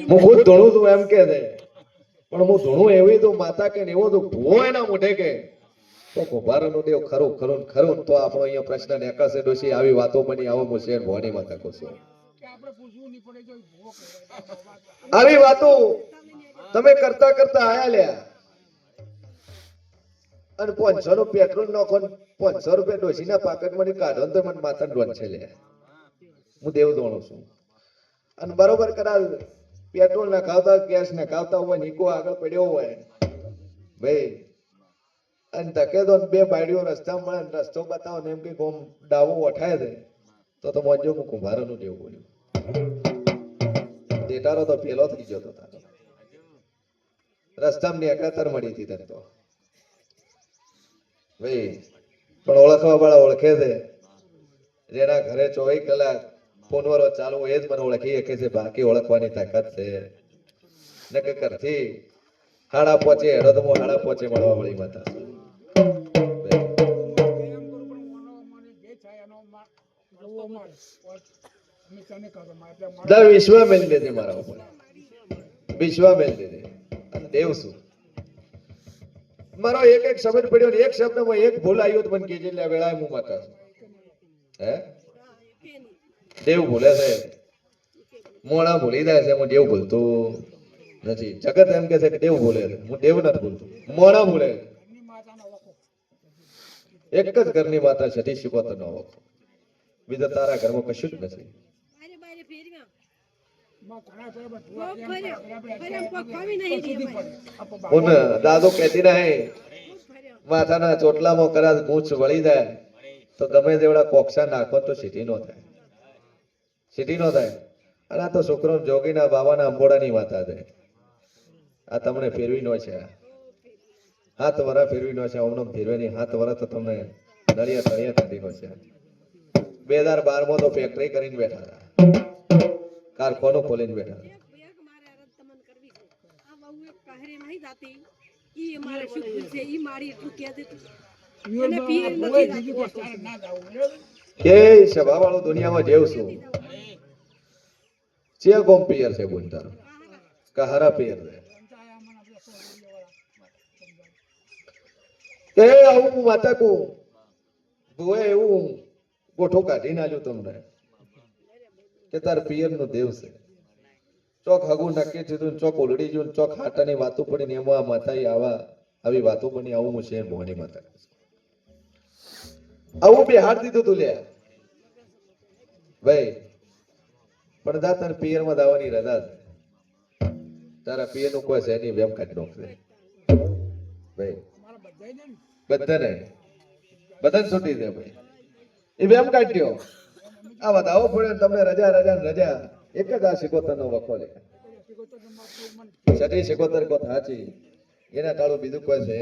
હું ખુદ ધોણું છું એમ કે છે, પણ હું ધોણું એવી તો માતા કે એવો તો ભૂવો એના મોઢે કે તો કુંભારનું દેવ ખરું ખરું ખરું તો આપણો અહીંયા પ્રશ્ન નેકાશે ડોશી આવી વાતો બની આવો મુશેર ભવાની માતા કહું આવી વાતો તમે કરતા કરતા આયા લ્યા અને 500 નું પેટ્રોલ નાખો 500 રૂપિયા ડોશીના પાકેટમાંથી કાઢો તો મને માથા ડોન છે લ્યા. હું દેવ દોણું છું અને બરોબર કરાલ પેટ્રોલ ના ખાવતા ગેસ ના ખાવતા હોય નીકો આગળ પડ્યો હોય ભાઈ અને ધકે દો બે બાયડીઓ રસ્તા મળે રસ્તો બતાવો ને એમ કે ગોમ ડાવો ઓઠાય છે તો મોજો હું કુંભારનું જેવું બોલ્યું ડેટારો તો પેલો થઈ ગયો તો તારો રસ્તામાં નેકાતર મળી હતી તને તો ભાઈ પણ ઓળખવા વાળા ઓળખે છે જેના ઘરે 24 કલાક ફોનવાળો ચાલુ એ જ મને ઓળખી શકે છે બાકી ઓળખવાની તાકાત છે ને કે કરથી હાડા પોચે હેડો તો હું હાડા પોચે મળવા વાળી માતા વિશ્વ મેલ દેજે મારા ઉપર વિશ્વ મેલ દેજે અને દેવ શું મારો એક એક શબ્દ પડ્યો ને એક શબ્દમાં એક ભૂલ આવ્યો તો મને કેજે એટલે વેળાએ હું માતા છું હે દેવ ભૂલે છે મોણા ભૂલી જાય છે હું દેવ ભૂલતો નથી જગત એમ કે છે કે દેવ ભૂલે છે હું દેવ નથી ભૂલતો મોણા ભૂલે એક જ ઘરની માતા છઠ્ઠી શીખોતર નો વખો બીજા તારા ઘરમાં કશું જ નથી દાદો કહેતી રહે માથાના ચોટલામાં કદાચ ગૂંચ વળી જાય તો ગમે તેવડા કોક્ષા નાખો તો સીટી નો થાય સીટી નો થાય અને આ તો છોકરો જોગીના બાબાના અંબોડાની માતા છે આ તમને ફેરવી નો છે 7 વરા ફેરવી નો છે ઓમનો ફેરવે નહીં 7 વરા તો તમને નળિયા તળિયા કાઢી નો છે 2012 માં તો ફેક્ટરી કરીને બેઠા હતા કારખાનું ખોલીને બેઠા કે સભા વાળો દુનિયામાં જેવ છું ચે ગોમ પિયર છે બોલતા કહારા પિયર છે એ આવું માતા કો ભુએ એવું ગોઠો કાઢી નાખ્યું તમને કે તાર પિયર નું દેવ છે ચોક હગું નક્કી થયું ચોક ઓલડી ગયું ચોક હાટાની વાતો પડીને એમાં માતા આવી વાતો બની આવું હું શેર ભવાની માતા આવું બિહાર દીધું તું લ્યા ભાઈ પણ દા તાર પિયર માં દાવાની રજા છે તારા પિયર નું કોઈ છે નહીં વેમ કાઢી નાખશે ભાઈ બધાને છૂટી દે ભાઈ એ વેમ કાઢ્યો આ વધાવો પડ્યો તમને રજા રજા એક જ આ શિકોતર નો વખો લે છઠ્ઠી શિકોતર કો થાચી એના ટાળું બીજું કોઈ છે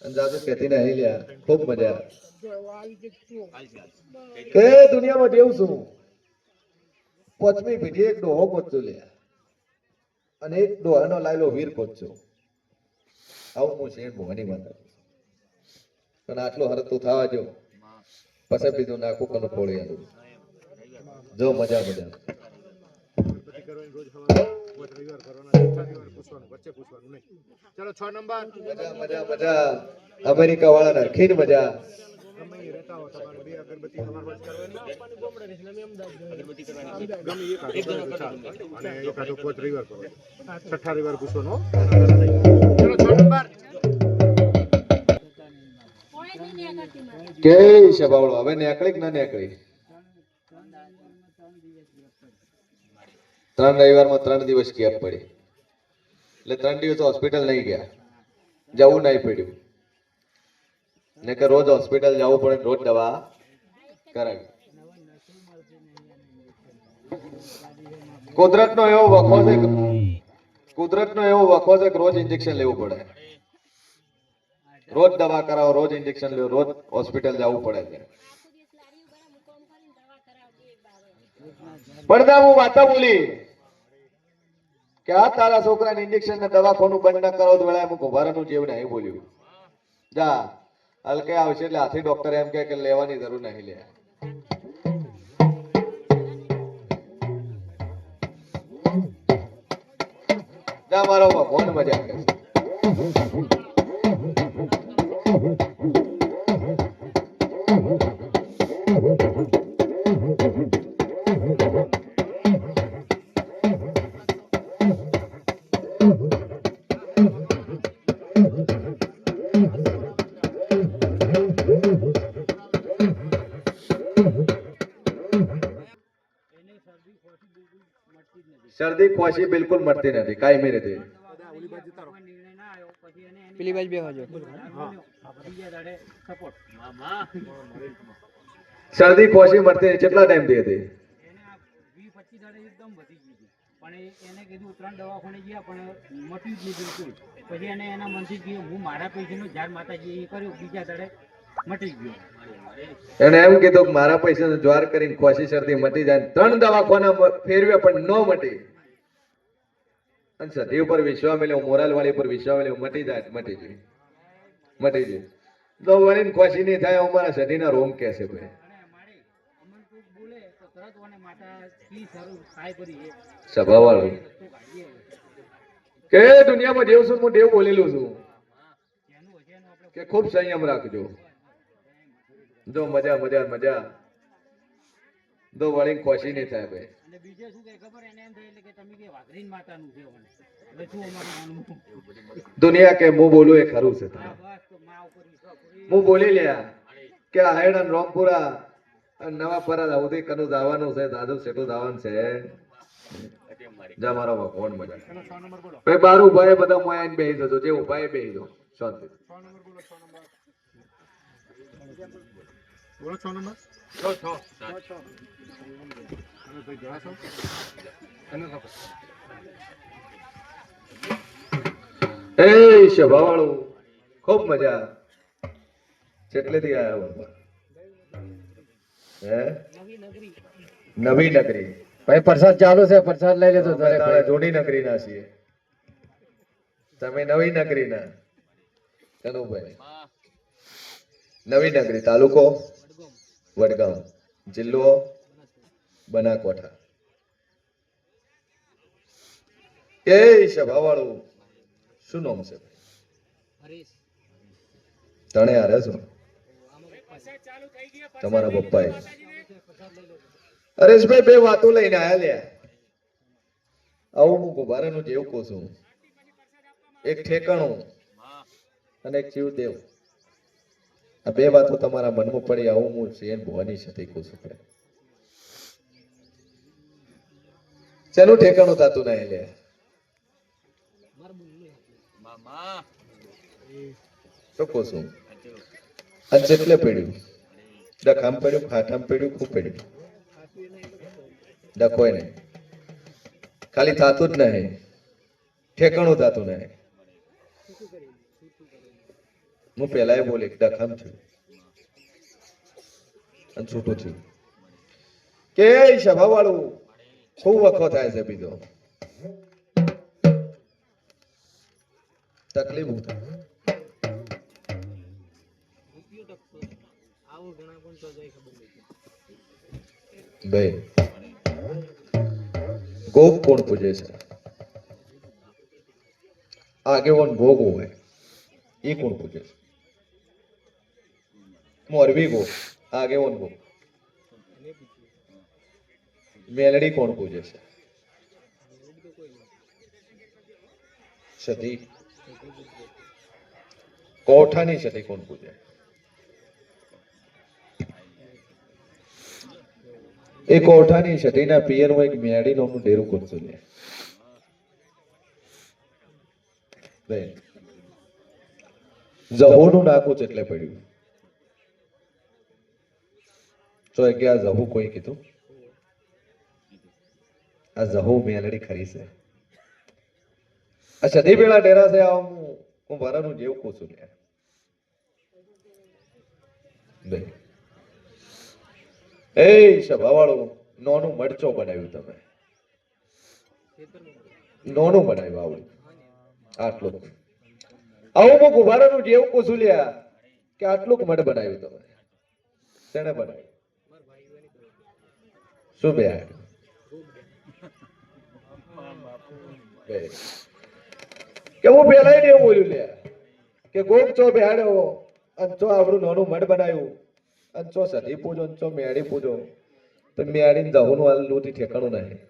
અંદાજો કેતી ને અહીં લ્યા ખૂબ મજા કે દુનિયામાં દેવ છું પોચમી પીઠી એક ડોહો પહોંચો લ્યા અને એક ડોહાનો લાયલો વીર પહોંચો આવું હું છે ભવાની માતા પણ આટલો હરતું થવા જો પછી બીજું નાખું કનું ફોડી આલું જો મજા મજા ચલો 6 નંબર મજા મજા અમેરિકા વાળા નાખીને મજા કે શબાવળો હવે નેકળી ના નેકળી 3 રવિવારમાં 3 દિવસ ગેપ પડી એટલે 3 દિવસ તો હોસ્પિટલ નહીં ગયા જવું નહીં પડ્યું ને કે રોજ હોસ્પિટલ જવું પડે રોજ દવા કરાવી કુદરતનો એવો વખો છે કે રોજ ઇન્જેક્શન લેવું પડે રોજ દવા કરાવો રોજ ઇન્જેક્શન લેવો રોજ હોસ્પિટલ જવું પડે છે પડદા હું વાતા બોલી કે આ તારા છોકરાને ઇન્જેક્શન ને દવાખાનું બંધ ના કરો તો વેળા હું ગોભારાનું જેવું નહીં બોલ્યું જા હલકે આવશે એટલે હાથી ડોક્ટર એમ કે લેવાની જરૂર નહીં લે જા મારો ભગવાન મજા કરે. શરદી ખોશી બિલકુલ મળતી નથી કાયમી રીતે. ઓલી બાજુ તારો. પેલી બાજુ બેહો છો. શરદી ખોશી મળતી નથી. કેટલા ટાઈમ થી હતી? પણ એને કીધું 3 દવાખાને ગયા પણ મટ્યું જ નહીં બિલકુલ. પછી એને એના મનથી કીધું હું મારા પૈસાનું ઝાડ માતાજી એ કર્યું, બીજા દાડે મટી ગયો. એને એમ કીધું કે મારા પૈસા જ્વાર કરીને ખોશી શરદી મટી જાય. 3 દવાખાના ફેરવ્યા પણ ન મટી. અને સદી ઉપર વિશ્વાસ મેલ્યો, મોરાલ વાળી ઉપર વિશ્વાસ મેલ્યો, મટી જાય મટી જાય મટી જાય. તો વળીને ખોશી નહીં થાય અમારા સદીના રોમ કહેશે ભાઈ. અને મારે અમન કોઈક બોલે તો તરત ઓને માતા કી સારું થાય કરી એ સભા વાળો રસ્તો કાઢીએ. કે દુનિયામાં દેવ છું હું દેવ બોલેલું છું જેનું હશે એનું આપણે કે ખૂબ સંયમ રાખજો. જો મજા મજા મજા તો વળીને ખોશી નહીં થાય ભાઈ. અને બીજે શું કે ખબર એને એમ થાય એટલે કે તમે કે વાઘરીન માતાનું છે ઓને. એટલે શું અમારું માનવું? દુનિયા કે હું બોલું એ ખરું છે. હા બસ તો માં ઉપર વિશ્વાસ કરી. હું બોલી લ્યા કે આ હેડ રોમપુરા અને નવા પરા સુધી કનું જવાનું છે, દાદુ સેટું જવાનું છે. જા મારો ભગવાન મજા. એનો 6 નંબર બોલો. ભાઈ બાર ઉભા એ બધા મોયા આઈને બેહી જજો. જે ઉભા એ બેહી જાઓ શાંતિ. 6 નંબર બોલો. 6 નંબર. બોલો 6 નંબર. 6. અને ભાઈ જવાશો. એને ખબર. એ સભા વાળું ખૂબ મજા. કેટલેથી આયા બાપા? હે નવી નગરી. ભાઈ પ્રસાદ ચાલુ છે, પ્રસાદ લઈ લેજો. અમે તાણે જૂની નગરી ના છીએ. તમે નવી નગરી ના. કનુભાઈ નવી નગરી, તાલુકો વડગામ, જિલ્લો બનાસકાંઠા. એ સભા વાળું શું નામ છે? હરીશ તણે હારે છો તમારા પપ્પાએ? હરેશભાઈ બે વાતો લઈને આયા લ્યા. આવું હું ગુભારાનું જેવું કહું છું. એક ઠેકાણું અને એક જીવદેવ. આ બે વાતો તમારા મનમાં પડી. આવું હું સેન ભવાની સાથે કહું છું. શેનું ઠેકાણું થતું નહીં લે? શું કહું છું? અને જેટલે પડ્યું ડખામ પડ્યું, ખાટામ પડ્યું, ખૂબ પડ્યું. ડખોય નહીં. ખાલી થાતું જ નહીં, ઠેકાણું થતું નહીં. હું પેલા એ બોલી ડખામ થયું અને છૂટું થયું. કે સભા વાળું ખૂબ વખો થાય છે. બીજો તકલીફ થાય ભાઈ. ગોપ કોણ પૂજે છે? આગેવાન ગોગ હોય એ કોણ પૂજે છે? મોરબી ગો આગેવાન ગો. મેલડી કોણ પૂજે છે? સતી. કોઠાની સતી કોણ પૂજે? એ કોઠાની સતીના પિયરમાં એક મેડી નામનું ડેરું કરતું લે. જહોનું નાકું એટલે પડ્યું. તો કે આ જહુ કોઈ કીધું? આ જહુ મેલડી ખરી છે. આ સદી પેલા ડેરા છે. આ હું ભરાનું જેવું કહું છું લે. એ સભા વાળું નોનું મરચો બનાવ્યું તમે. નોનું બનાવ્યું આવડું આટલું. આવું હું ગુભારાનું જેવું કહું છું લ્યા કે આટલું મઢ બનાવ્યું તમે. શેને બનાવ્યું? શું બે કે હું પેલા એવું બોલ્યું લે કે ગોપ ચો બેહાડ્યો અને ચો આપણું નાનું મઢ બનાવ્યું અને ચો સધી પૂજો ને ચો મેળી પૂજો તો મેળી દહુનું હાલ લૂંટી ઠેકાણું નહીં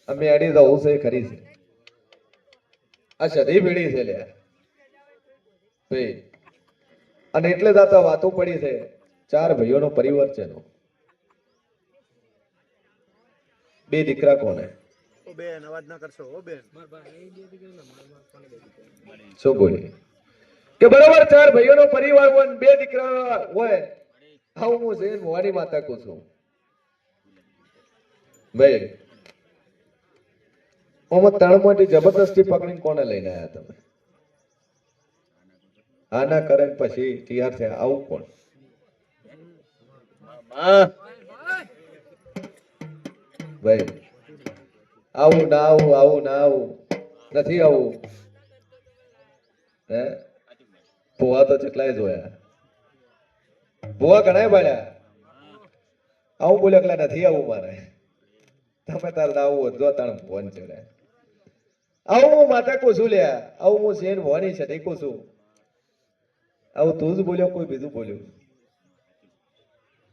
આ મેળી દહું છે એ ખરી છે આ સધી ભીડી છે લે ભાઈ અને એટલે જ આ તો વાતો પડી છે 4 ભાઈઓનો પરિવાર છે એનો 2 દીકરા કોને ઓ બેન અવાજ ના કરશો ઓ બેન શું બોલી કે બરોબર 4 ભાઈઓનો પરિવાર હોય ને 2 દીકરા હોય આવું હું જઈને ભવાની માતા કહું છું ભાઈ ઓમાં તણમાંથી જબરદસ્તી પકડીને કોને લઈને આવ્યા તમે આના કરે ને પછી તૈયાર થયા આવું કોણ ભાઈ આવું ના આવું નથી આવું હે ભુવા તો કેટલાય જોયા ભુવા ઘણા પાડ્યા આવું બોલે એકલા નથી આવું મારે તમે તારે આવું વધો તાણ ફોન ચડે આવું હું માતા કોશું લ્યા આવું હું શેર ભવાની છે કોશું આવું તું જ બોલ્યો કોઈ બીજું બોલ્યું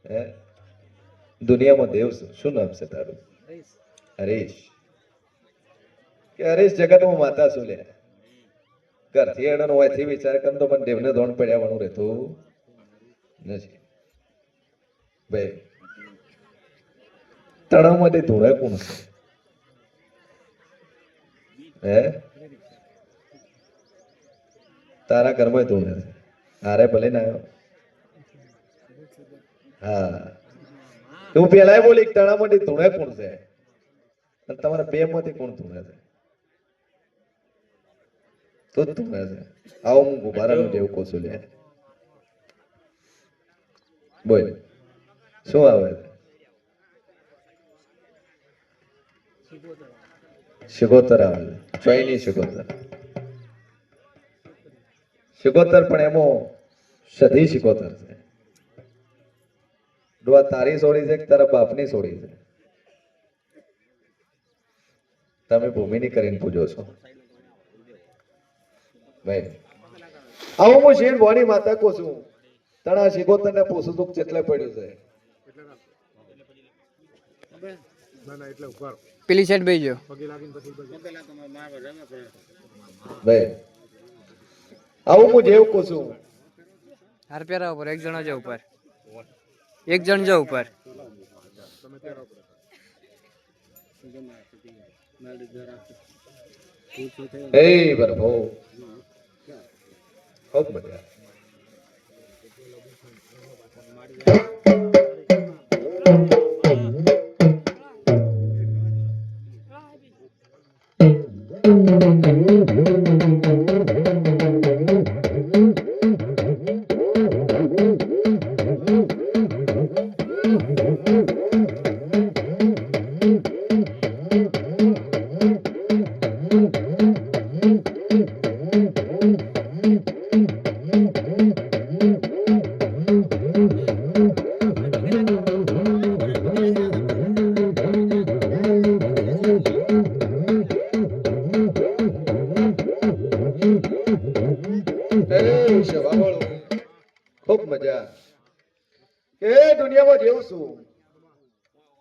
હે દુનિયામાં દેવ શું નામ છે તારું હરીશ કે હરીશ જગતમાં માતા શું લે ઘરથી એનો હોયથી વિચાર કર તો મને દેવને ધોણ પડ્યા વાળું રહેતું નથી ભાઈ તળાવમાંથી ધોળે કોણ છે હે તારા ઘરમાં ધોળે છે હારે ભલે ના આવ્યો હા હું પેલા બોલી તળાવમાંથી ધોળે કોણ છે અને તમારા 2 માંથી કોણ ધોળે છે તો જ ધોળે છે આવો હું ગુબારાનું જેવું કહું છું લે બોલ શું આવે છે શિગોતર આવે છે ચોઈની શિગોતર પણ એમાં સધી શિગોતર છે ડોવા તારી છોડી છે કે તારા બાપની છોડી છે તમે ભૂમિની કરીને પૂજો છો ભાઈ આવું હું શેર ભવાની માતા કહું છું તણા શિગોતર ને પૂછું તું કેટલે પડ્યું છે ના ના એટલે ઉભા રહો. પેલી સાઈડ બેસજો. પગે લાગીને પછી ઉભા રહો. ભાઈ આવું હું જેવું કહું છું હાર પહેરા ઉપર એક જણો જો ઉપર એક જણ જો ઉપર તમે ત્યાં રહો. એ બરભો ખૂબ મજા ખૂબ મજા કે દુનિયામાં જેવું છું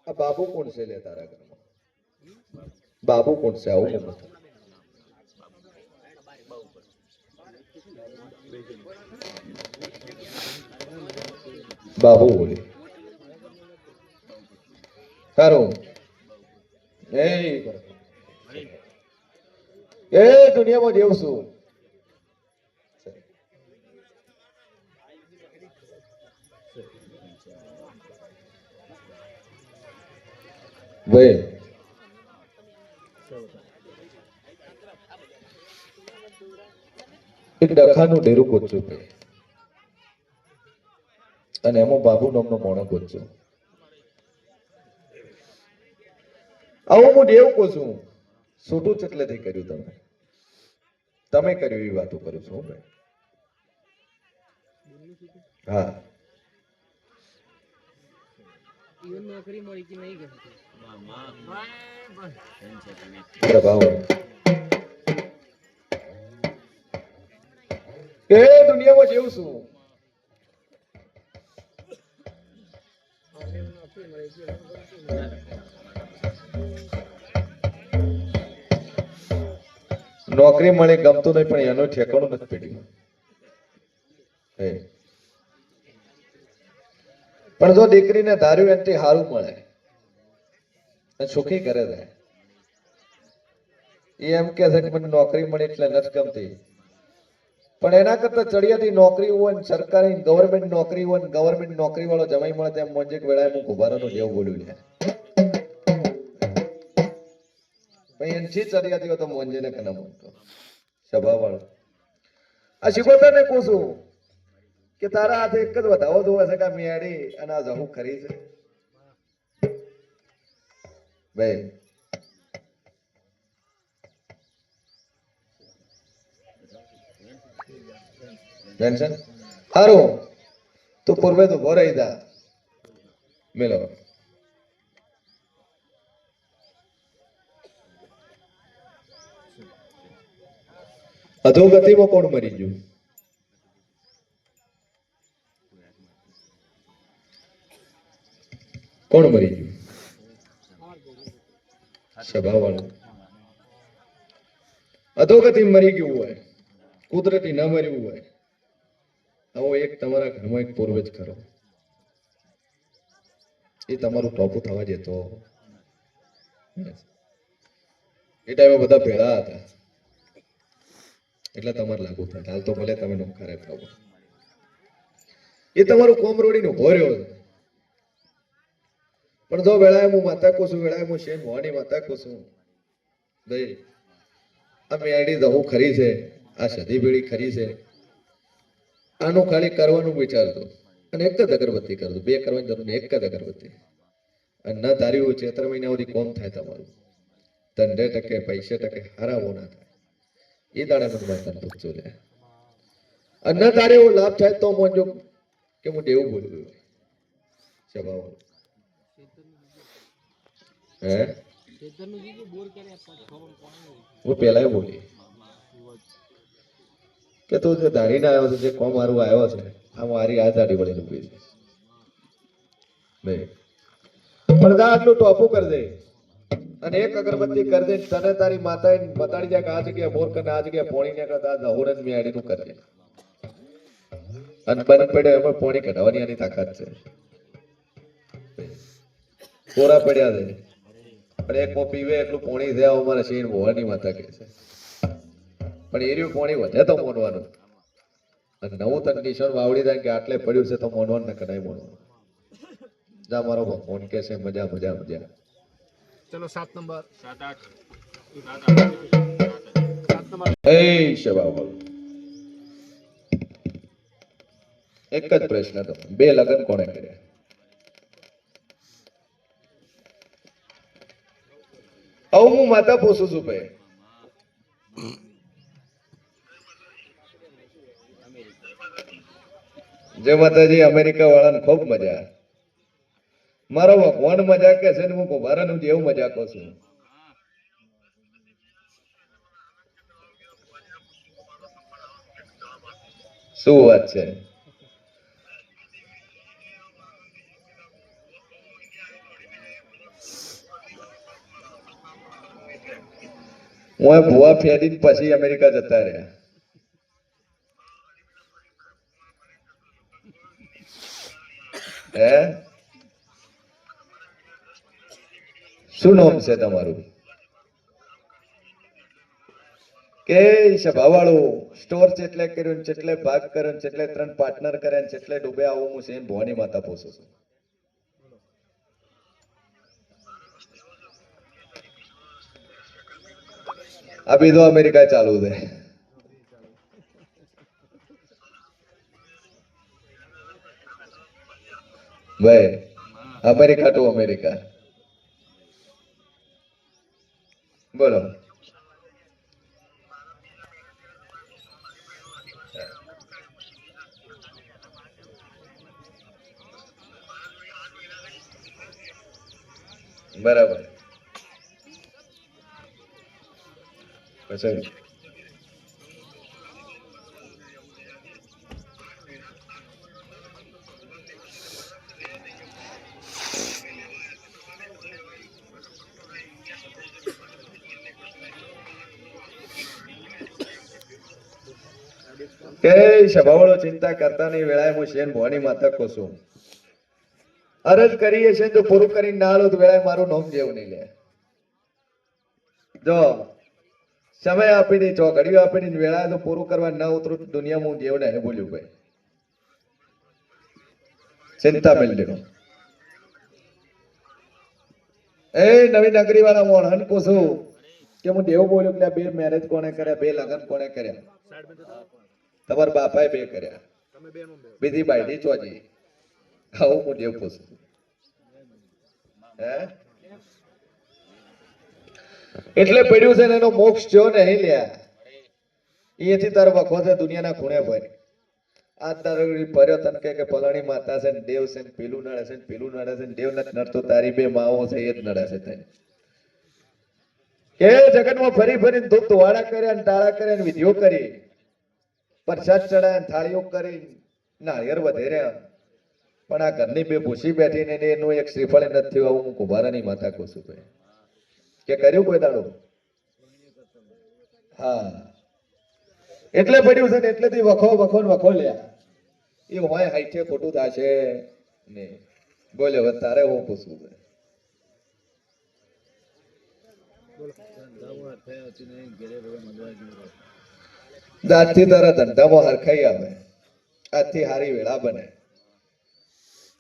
આ બાબુ કોણ છે લે તારા ઘરમાં બાબુ કોણ છે આવું કોણ છે બાબુ બોલી સારું એ દુનિયામાં જેવું છું ભાઈ એક ડખાનું ડેરું ગોચ્યું ભાઈ અને એમાં બાબુ નામનો મોણો ગોચ્યો આવું હું દેવ કહું છું છોટું ચટલેથી કર્યું તમે કર્યું એવી વાતો કરું છું ભાઈ હા નોકરી મળી કે નહીં ગઈ પ્રભાવ કે દુનિયામાં જેવું છું નોકરી મળે ગમતું નહીં પણ એનું ઠેકાણું નથી પડ્યું હે. પણ જો દીકરીને ધાર્યું એનાથી સારું મળે અને સુખી કરે છે એ એમ કે છે કે મને નોકરી મળી એટલે નથી ગમતી પણ એના કરતા ચડિયાતી નોકરી હોય ને સરકારી ગવર્મેન્ટ નોકરી હોય ને ગવર્મેન્ટ નોકરી વાળો જમાઈ મળે તેમ મોંજેક વેળાએ હું કુભારાનું જેવું બોલ્યું છે ભાઈ એનથી ચડિયાતી હોય તો મોંજે ને કના બોલતો સ્વભાવ વાળો આ શીખોતર ને કહું છું કે તારા હાથે એક જ વધાવો જોવે છે કે આ મેળી અને આ જહું ખરી છે ભાઈ ટેન્શન હારું તું પૂર્વે તો ભો રહી જા મેલો અધોગતિમાં કોણ મરી ગયું કોણ મરી ગયું સ્વભાવ વાળું અધોગતિ મરી ગયું હોય કુદરતી ન મર્યું હોય આવો એક તમારા ઘરમાં એક પૂર્વજ કરો એ તમારું ટોપું થવા જતો એ ટાઈમે બધા ભેળા હતા એટલે તમારે લાગુ થાય હાલ તો ભલે તમે નોખારે કહો એ તમારું કોમ રોડીને ઉભો રહ્યો છે પણ જો વેળાએ હું માતા કહું છું વેળાએ હું શેન મોહની માતા કહું છું ભાઈ આ મેળી દહું ખરી છે આ સધી ભેળી ખરી છે આનું ખાલી કરવાનું વિચારતો અને એક જ અગરબત્તી કરતો બે કરવાની જરૂર નહીં એક જ અગરબત્તી અને ન ધાર્યું ચૈત્ર મહિના સુધી કોમ થાય તમારું ધંધે ટકે પૈસે ટકે હારાવો ના થાય એ દાડે મને માતા પૂછજો લે અને ન તારે એવો લાભ થાય તો મોજો કે હું દેવું બોલ્યું સ્વભાવ હે હું પેલા બોલી કે તું જે દાઢીને આવ્યો છે જે કોમ મારું આવ્યો છે આ મારી આ દાઢી વળી ઉભી છે પણ આટલું ટોપું કરી દે અને એક અગરબત્તી કરી દે તને તારી માતા બતાડી જાય કે આ જગ્યાએ મોર કરીને આ જગ્યાએ પોણી ને કરતા દહોરે મેળી નું કરે અને બંધ પડે એમાં પોણી કઢાવવાની આની તાકાત છે કોરા પડ્યા છે પણ એક મો પીવે એટલું પોણી છે અમારે શેર ભવાની માતા કે છે પણ એર્યું પોણી વધે તો મોનવાનું અને નવું તક નિશાન વાવડી જાય કે આટલે પડ્યું છે તો મોનવાનું ને કદાય મોનવાનું જા મારો ભગવાન કે છે મજા મજા મજા ચલો 7 નંબર એ શબાવ એક જ પ્રશ્ન તો બે લગ્ન કોણે કર્યા આવું હું માતા પોસું છું ભાઈ જે માતાજી અમેરિકા વાળાને ખૂબ મજા મારો ભગવાન મજા કે છે ને હું કુંભારાનું જેવું મજા કહું છું શું વાત છે હું ભુવા ફેરી પછી અમેરિકા જતા રહ્યા હે શું નામ છે તમારું કે સભાવાળું સ્ટોર ચેટલે કર્યું ચેટલે ભાગ કર્યો ચેટલે 3 પાર્ટનર કર્યા ચેટલે ડૂબે આવું હું સેન ભવાની માતા પોસું છું આ બીજો અમેરિકા ચાલુ છે ભાઈ અમેરિકા ટુ અમેરિકા બોલો બરાબર પછી કે સભાવાળો ચિંતા કરતા નહીં વેળાએ હું શેન ભવાની માતા કહું છું અરજ કરીએ છે તો પૂરું કરીને ના આલો તો વેળાએ મારું નામ જેવું નહીં લે જો સમય આપીને ચોઘડીઓ આપીને વેળાએ તો પૂરું કરવા ના ઉતરું તો દુનિયામાં હું જેવું નહીં બોલ્યું ભાઈ ચિંતા મેળવી એ નવી નગરી વાળા મોહન પૂછું કે હું દેવું બોલ્યું કે બે મેરેજ કોણે કર્યા બે લગ્ન કોણે કર્યા તમારા બાપાએ બે કર્યા બીજી બાયડી ચોજી આવું હું દેવ પૂછું હે એટલે પડ્યું છે ને એનો મોક્ષ જો નહીં લ્યા એથી તારો વખો છે દુનિયાના ખૂણે ભાઈ આ તારો ભર્યો તને કે ફલાણી માતા છે ને દેવ છે ને પેલું નડે છે ને પેલું નડે છે ને દેવ નથી નડતો તારી બે માઓ છે એ જ નડે છે તને કે જગતમાં ફરી ફરીને ધૂપ ધોવાડા કર્યા ને ટાળા કર્યા ને વિધિઓ કરી પ્રસાદ ચડાય થાળીઓ કરી નાળિયેર વધેર્યા પણ આ ઘરની બે ભૂસી બેઠી ને એનું એક શ્રીફળ નથી થયું આવું હું કુંભારાની માતા કહું છું ભાઈ કે કર્યું કોઈ દાડો હા એટલે પડ્યું છે ને એટલેથી વખો લ્યા એ હોય હાઈઠે ખોટું થશે ને બોલે હવે તારે હું પૂછવું ભાઈ આજથી તારા ધંધામાં હરખાઈ આવે આજથી હારી વેળા બને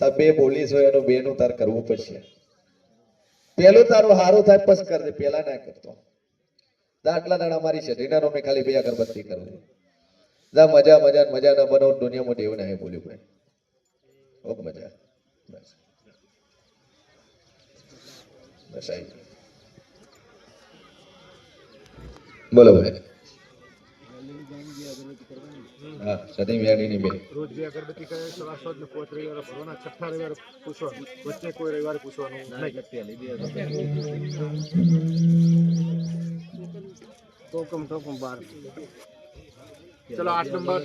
તાર બે બોલીશ હોય એનું બેનું તાર કરવું પડશે પેલું તારું હારું થાય પસ કર દે પેલા ના કરતો આટલા દાડા મારી શરીરના મેં ખાલી બે અગરબત્તી કરવું જા મજા ના બનો દુનિયામાં દેવું નહીં બોલ્યું ભાઈ ઓક મજા બસ બસ આવી બોલો ભાઈ હા સતી વ્યાણીની બે રોજ બે અગરબત્તી કરે સવાર સાંજ ને 5 રવિવારે ભરવાના છઠ્ઠા રવિવારે પૂછવાનું વચ્ચે કોઈ રવિવારે પૂછવાનું નહીં ટોકમ 12 ચલો 8 નંબર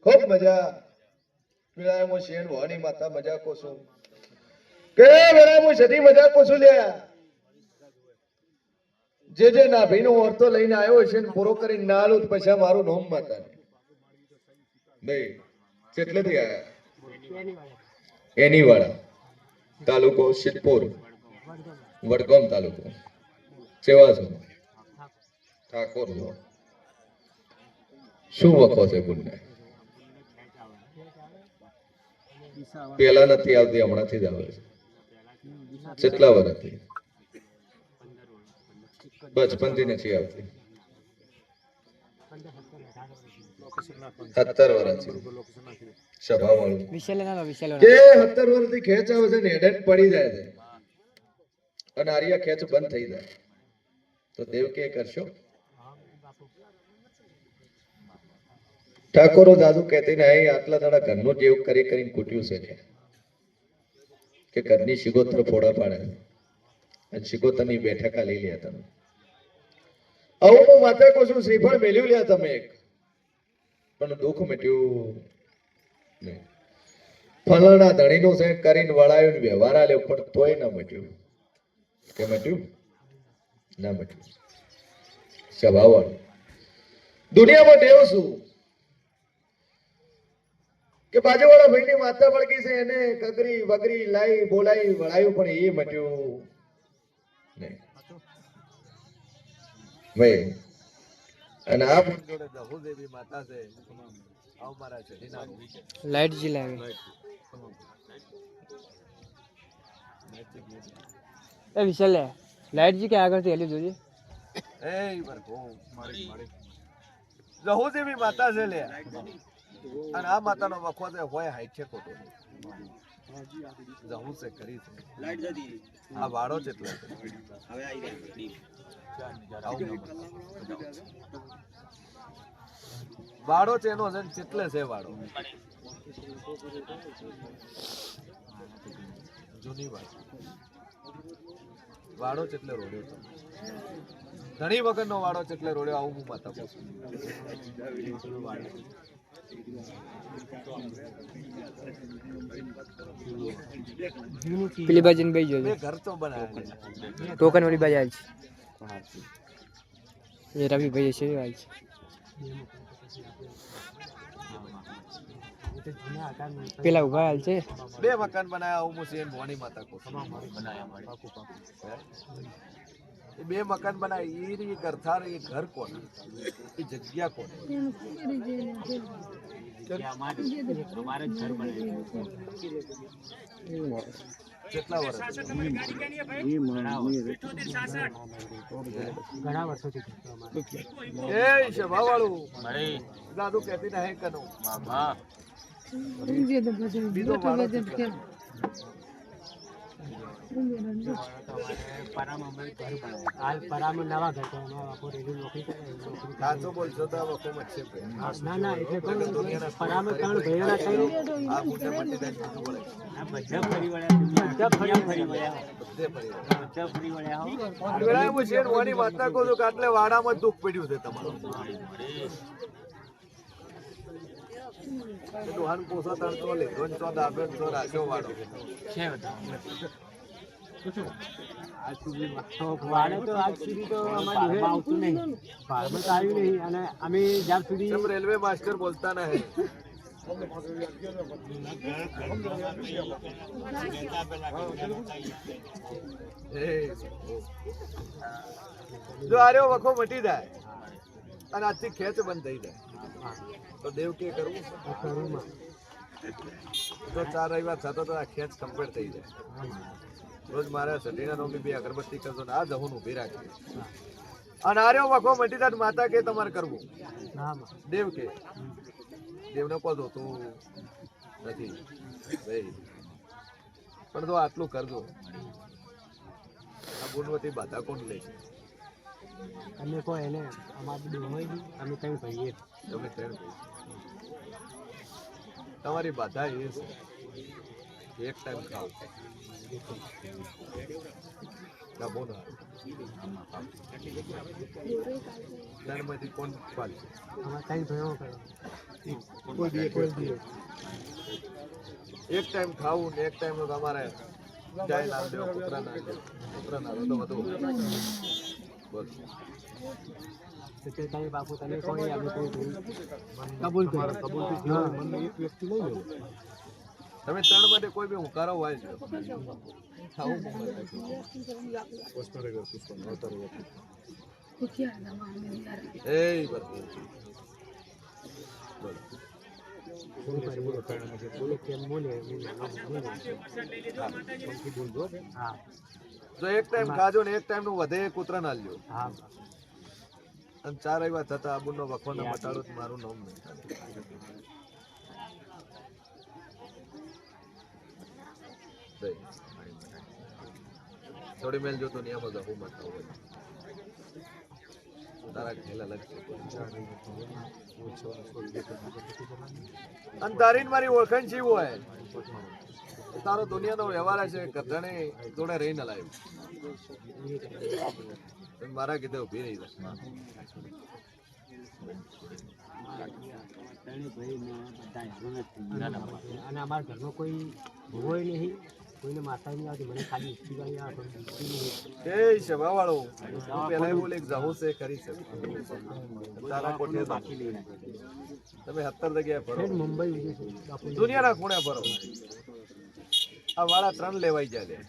ખૂબ મજા વેળાએ શેર ભવાની માતા મજા કોશું કે વેળાએ સતી મજા કોશું લ્યા જે નાભીનો ઓરતો લઈને આવ્યો છે ને પૂરો કરીને ના આલું પછી મારું નામ માતા ભાઈ કેટલેથી આયા એની વાળા તાલુકો સિદ્ધપુર વડગામ તાલુકો સેવા છો ઠાકોર છો શું વખો છે ગુણને પેલા નથી આવતી હમણાંથી જ આવે છે કેટલા વર્ષથી બચપનથી નથી આવતી 17 વર્ષથી સભા વાળું કે 17 વર્ષથી ખેંચ આવે છે ને હેડેટ પડી જાય છે અને આર્યા ખેંચ બંધ થઈ જાય તો દેવ કે કરશો ઠાકોરો દાદુ કહેતી ને આટલા દાડા ઘરનું જેવું કરીને કૂટ્યું છે કે ઘરની શિગોત્ર ફોડા પાડે અને શિગોતરની બેઠકા લઈ લ્યા તમે આવું હું માતા કહું છું શ્રીફળ મેલ્યું લ્યા તમે એક પણ દુઃખ મટ્યું નહીં ફલાણા ધણીનું છે કરીને વળાયું વ્યવહાર આલ્યો પણ તોય ના મટ્યું કે મટ્યું ના મટ્યું સ્વભાવવાળું દુનિયામાં દેવ શું કે બાજુવાળા ભાઈની માતા વળગી છે એને કગરી વગરી લાઈ બોલાઈ વળાયું પણ એ મટ્યું નહીં ભાઈ અને આ જોડે દહુદેવી માતા છે આવ મારા છેડીના લાઈટ જી લાગે એ વિશાલ લાઈટ જી કે આગળથી હેલી જોજી એ વરકો મારી દહુદેવી માતા છે લે અને આ માતાનો વખો છે હોય હાઈટ છે ખોટો જવું છે કરી છે આ વાડો છે એટલે વાડો છે એનો કેટલે છે વાડો જૂની વાત વાડો છે એટલે રોડ્યો તો ઘણી વખત નો વાડો છે એટલે રોડ્યો આવું હું માતા પૂછું પેલી બાજુ બે જોજો બે ઘર તો બનાવ્યા ટોકન વાળી બાજુ આવી છે એ રવિ ભાઈ છે આવી છે પેલા ઉભા હાલ છે બે મકાન બનાવ્યા હું મુસી મોની માતા કો એ બે મકાન બનાવી એ ઘરથાર એ ઘર કોણ એ જગ્યા કોણ કેટલા વર્ષ ઘણા વર્ષોથી એ સભા વાળું દાદુ કહેતી ના હે કનું બીજો વાળો છે. હાલ પરામાં નવા ઘર છે એમાં બાપુ રેડી નોકરી કરે સાચું બોલશો તો આ વખો મચશે ભાઈ. ના ના એટલે પરામાં ત્રણ ભાઈઓના થઈને આ મોટે મોટી દાન બીજું બોલે બધા ફરી વળ્યા બધા ફરી વળ્યા બધે ફરી બધા ફરી વળ્યા હો વેળાએ હું શેર મોની માતા કહું છું કે આટલે વાડામાં જ દુઃખ પડ્યું છે તમારું દોહાન પોસા તાર તો લે રોજ તો દાબે તો રાખ્યો વાડો છે વાડે તો આજ સુધી તો અમારે આવતું નહીં ભાડમાં તો આવ્યું નહીં અને અમે જ્યાં સુધી सब रेलवे मास्टर बोलता ना है જો આર્યો વખો મટી જાય અને આજથી ખેંચ બંધ થઈ જાય તો દેવ કે કરવું તો 4 રવિવાર થતો તો આ ખેંચ કમ્પ્લીટ થઈ જાય રોજ મારે સટીના નો બી અગરબત્તી કરજો ને આ જવું ઊભી રાખી અને આર્યો વખો મટી જાય માતા કે તમારે કરવું દેવ કે દેવને કહો તું નથી ભાઈ પણ તો આટલું કરજો આ ગુણવતી બાધા કોણ લે છે અમે કહો એને અમારું બધું હોય નહીં અમે કંઈ ભાઈએ તમે ત્રણ ભાઈ તમારી બાધા એ છે એક ટાઈમ ખાવ ડબો ના ત્રણમાંથી કોણ પાલશે અમારે કંઈ ભાઈઓ કરો એક ટાઈમ ખાવું ને એક ટાઈમ તમારે ગાય નામ દેવો પુત્ર નામ દેવો પુત્ર નામ તો બધું બોલ તો તે તમે બાપુ તમે કોઈ અમે કોઈ કબૂલ કરો કબૂલ મને એક વ્યક્તિ લઈ લો તમે ત્રણ માટે કોઈ બી હુંકારો હોય છે ખાવું એ બરોબર બોલો કેમ બોલે હા જો એક ટાઈમ ખાજો ને એક ટાઈમ નું વધે કૂતરા ના લ્યો હા અને 4 આવ્યા થતા આબુ નો વખો ના મટાડો તો મારું નામ નહીં થોડી મેલ જો તો નિયમ જ હું મતતા હોય તારા ખેલા લગશે અને તારી મારી ઓળખાણ છે એવું હોય તારો દુનિયાનો વ્યવહાર છે ગધણે જોડે રહી ન લાવ્યું મારા કીધે ઉભી રહી જાય અને અમારા ઘરમાં કોઈ હોય નહીં કોઈને માતા નહીં આવતી મને ખાલી ઈચ્છી આવે એ સભા વાળો પેલા બોલે જવું છે કરી છે તારા કોઠે બાકી લઈને તમે 17 જગ્યાએ ફરો મુંબઈ દુનિયાના ખૂણે ફરો આ વાળા 3 લેવાઈ જાય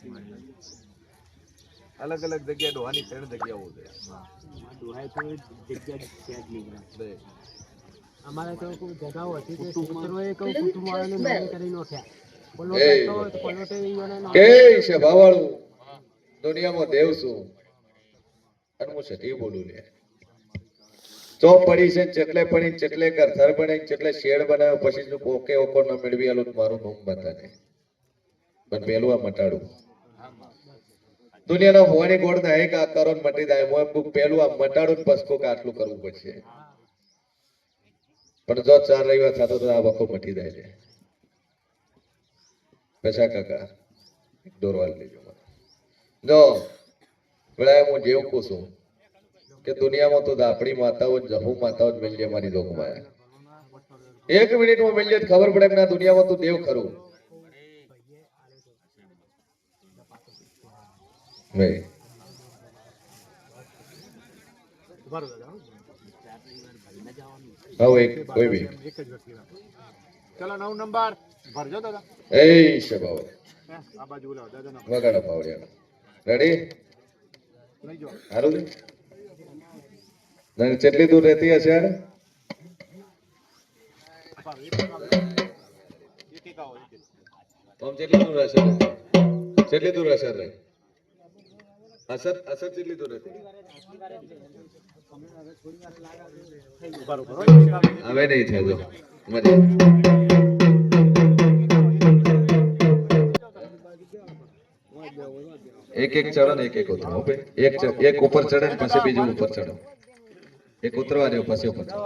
અલગ અલગ જગ્યાએ ડોહાની 3 જગ્યાઓ છે ડોહાઈ તો જગ્યા છે જ નહીં અમારે તો કોઈ જગાઓ હતી કે કુટુંબોએ કહું કુટુંબ વાળાને મેં કરી નાખ્યા કે સભા વાળું દુનિયામાં દેવ છું અને હું સતી બોલું લે ચોપ પડી છે ચકલે પડી ચકલે ઘર થર બને ચકલે શેડ બનાવ્યો પછી નું પોકે ઓકો ન મેળવી આલું મારું નામ બતાને પણ પેલું આ મટાડું. દુનિયાના ભવાની ગોળ થાય કે આ કરો ને મટી જાય હું પેલું આ મટાડું ને પસકો કે આટલું કરવું પડશે. પણ જો 4 રવિવાર થતો તો આ વખો મટી જાય છે. પૈસા કાકા દોરવાલ લેજો મને. જો પેલા હું જેવું કહું છું કે દુનિયામાં તો આપણી માતાઓ જ જહુ માતાઓ જ મિલજે મારી જોગમાં. 1 મિનિટમાં મિલજે ખબર પડે કે ના દુનિયામાં તું દેવ ખરું. ભાઈ ઉભારો દાદા હવે એક કોઈ બી એક જ વ્યક્તિ રાખો. ચલો 9 નંબર ભરજો દાદા. એ શબાવ આ બાજુ બોલાવો દાદા. વગાડો પાવડિયા. રેડી? લઈ જાઓ. હારું ને કેટલી દૂર રહેતી હશે યાર? આમ કેટલી દૂર હશે? કેટલી દૂર હશે રે? અસર કેટલી દૂર હતી? હવે નહીં થાય જો મજા. એક ચડો ને એક ઉતરો. એક ઉપર ચડે ને પછી બીજું ઉપર ચડો. એક ઉતરવા દો પછી ઉપર ચડો.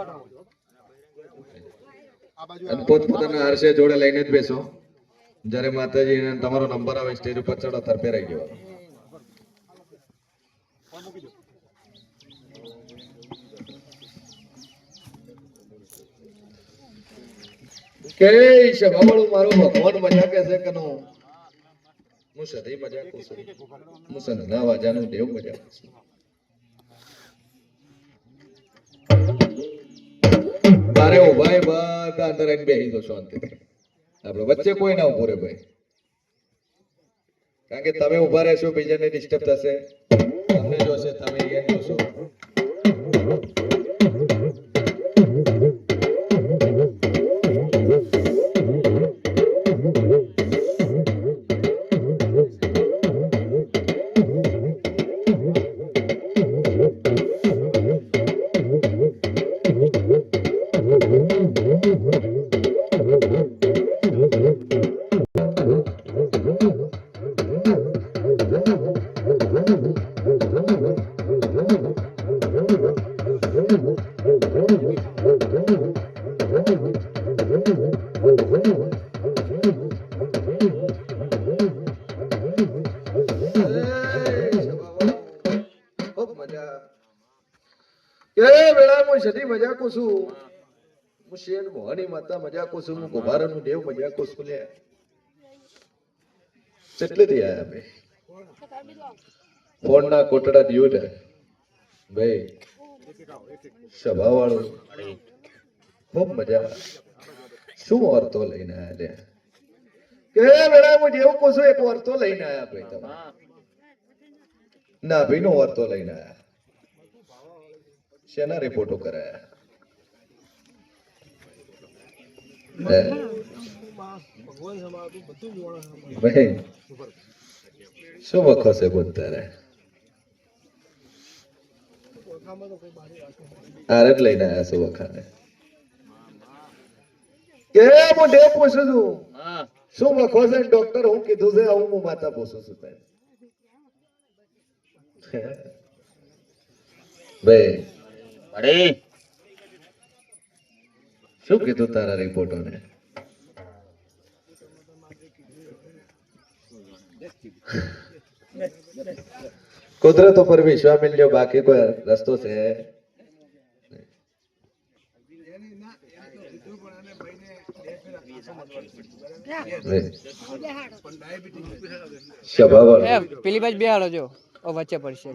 અને પોતપોતાના હર્ષે જોડે લઈને જ બેસો. જ્યારે માતાજી તમારો નંબર આવે સ્ટેજ ઉપર ચડો તરફે રહી ગયો. કે શભાવાળું મારું ભગવાન મજા કે છે કે નો હું સદૈ મજા કરું છું. હું સંઘના વાજાનું દેવ મજા કરું છું. તારે ઉભા બધા અંદર આવીને બેસી દો શાંતિથી. આપણે વચ્ચે કોઈ ના ઉભો રે ભાઈ. કારણ કે તમે ઉભા રહેશો બીજાને ડિસ્ટર્બ થશે. તમને જોશે તમે એને જોશો. ફોનના કોટડા દિયો છે ભાઈ. સભા વાળું ખૂબ મજા. શું ઓરતો લઈને આયા કે બેડા હું જેવું કહું છું એક ઓરતો લઈને આયા ભાઈ. તમે ના ભાઈ નો ઓરતો લઈને આયા. શેના રિપોર્ટો કરાયા? ભાઈ શું વખો છે બોલ તારે? આરે જ લઈને આયા શું વખાને? કે હું દેવ પૂછું છું શું વખો છે? ડોક્ટર હું કીધું છે આવું હું માતા પૂછું છું તને. ભાઈ શું કીધું તારા રિપોર્ટોને? કુદરત ઉપર વિશ્વાસ મિલજો બાકી કોઈ રસ્તો છે? પેલી બાજુ બેહાડો જો વચ્ચે પડશે.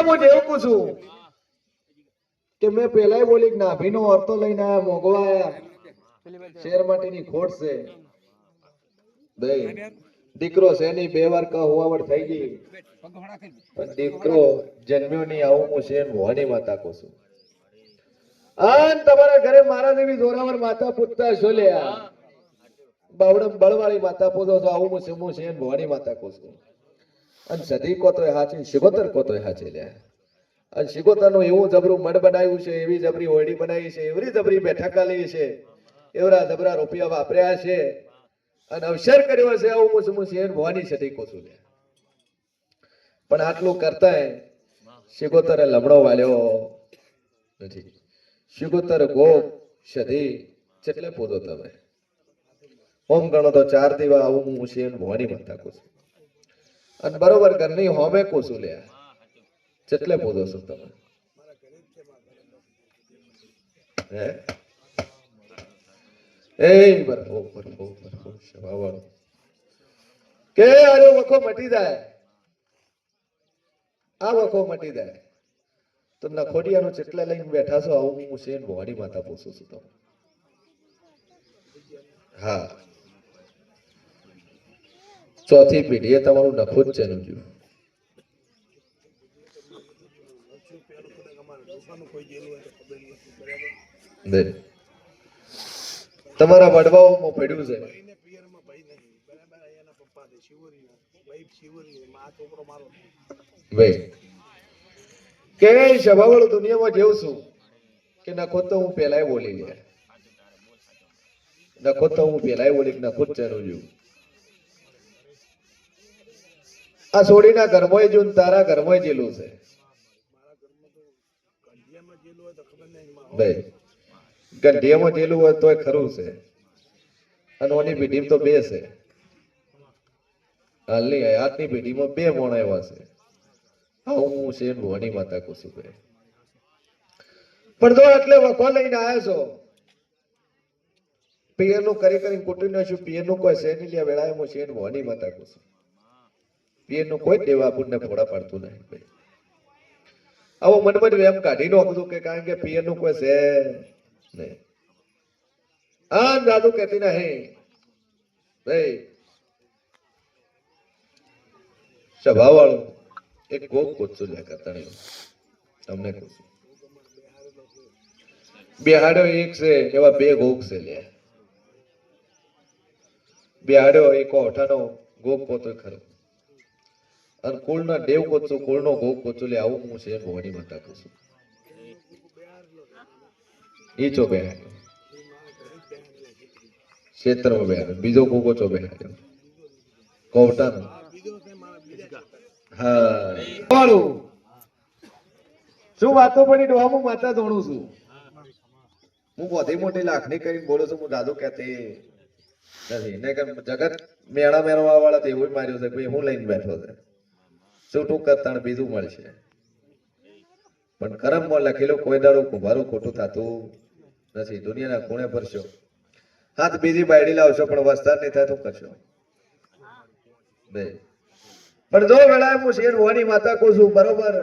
હું એવું પૂછું કે મેં પેલા બોલી નાભી નો અર્થો લઈને આયા મોગવા આયા. શેર માટેની ખોટ છે ભાઈ. દીકરો છે ની 2 વાર કહોવાવડ થઈ ગઈ પણ દીકરો જન્મ્યો નહીં. આવું હું છે મોહની માતા કહું છું. આન તમારા ઘરે મારા જેવી જોરાવર માતા પૂછતા છો લ્યા. બાવડમ બળવાળી માતા પૂછો છો. આવું હું છે મોહની માતા કહું છું. અને સધી કો તો હાચી શિગોતર કો તો હાચી લ્યા. અને શિગોતર નું એવું જબરું મઢ બનાવ્યું છે, એવી જબરી ઓરડી બનાવી છે, એવરી જબરી બેઠક આલી છે, એવરા જબરા રૂપિયા વાપર્યા છે. અને અવસર કર્યો હશે આવું હું શેર ભવાની છઠ્ઠી કોશું લે. પણ આટલું કરતા શિકોતરે લમડો વાલ્યો નથી. શિકોતર ગોપ સધી કેટલે પોદો તમે ઓમ ગણો તો 4 દીવા આવું હું શેર ભવાની માતા કોશું. અને બરોબર ઘરની હોમે કોશું લે કેટલે પોદો છો તમે હે એ બરફો શવાવાળો કે આનો વખો મટી જાય, આ વખો મટી જાય તો નખોડિયાનો ચેટલા લઈને બેઠા છો આવું હું શેન ભવાની માતા પૂછું છું તમે. હા ચોથી પેઢીએ તમારું નખો જ ચેનું ગયું. તમારા વડવાઓમાં પડ્યું છે ભાઈ કે સભાવાળું દુનિયામાં જેવું છું કે નખો તો હું પેલાય બોલી લે, નખો તો હું પેલાય બોલી નખો જ ચેનું જોયું. આ સોડીના ઘરમાં જો તારા ઘરમાં જેલું છે ભાઈ. ગંઢિયામાં જેલું હોય તોય ખરું છે અને ઓની પેઢીમાં તો 2 છે. હાલની આજની પેઢીમાં 2 મોણ આવ્યા છે. આવું હું શેન ભવાની માતા કુસું ભાઈ. પણ જો એટલે વખો લઈને આવ્યા છો પિયરનું કરી કરીને કુટી નાખ્યું. પિયરનું કોઈ છે નહીં લ્યા વેળાએ હું શેન ભવાની માતા કુસું. પિયરનું કોઈ દેવા આપણને ફોડા પાડતું નહીં ભાઈ. આવો મનમાં જ એમ કાઢી નાખું કે કારણ કે પિયરનું કોઈ છે નહીં. આ દાદુ કહેતી નહીં ભાઈ. સભા વાળું એક ગોપ કોચું લે કરતા તમને કહું છું. બેહાડ્યો એક છે એવા 2 ગોપ છે લે. બેહાડ્યો એક ઓઠાનો ગોપ પોતો ખરો અને કુળના દેવ કોચું કુળનો ગોપ કોચું લે આવું હું છે ભવાની માતા કહું છું. એ ચો બેહાડ્યો ક્ષેત્રમાં બેહાડ્યો. બીજો ગોગો ચો બેહાડ્યો કોવટાનો. હા વાળું શું વાતો પડી ડોહામાં માતા જોણું છું. હું બધી મોટી લાખની કરીને બોલું છું. હું દાદુ કહેતી નથી ને કે જગત મેળા મેળવા વાળા તો એવું માર્યું છે ભાઈ હું લઈને બેઠો છે છૂટું કરતા બીજું મળશે. પણ કરમમાં લખેલું કોઈ દાડો કુંભારું ખોટું થતું નથી. દુનિયાના ખૂણે ફરશો હાથ બીજી બાયડી લાવશો પણ વસ્તાર નહીં થાય તો કરશો ભાઈ. પણ જો વેળાએ હું શેર ભવાની માતા કહું છું બરોબર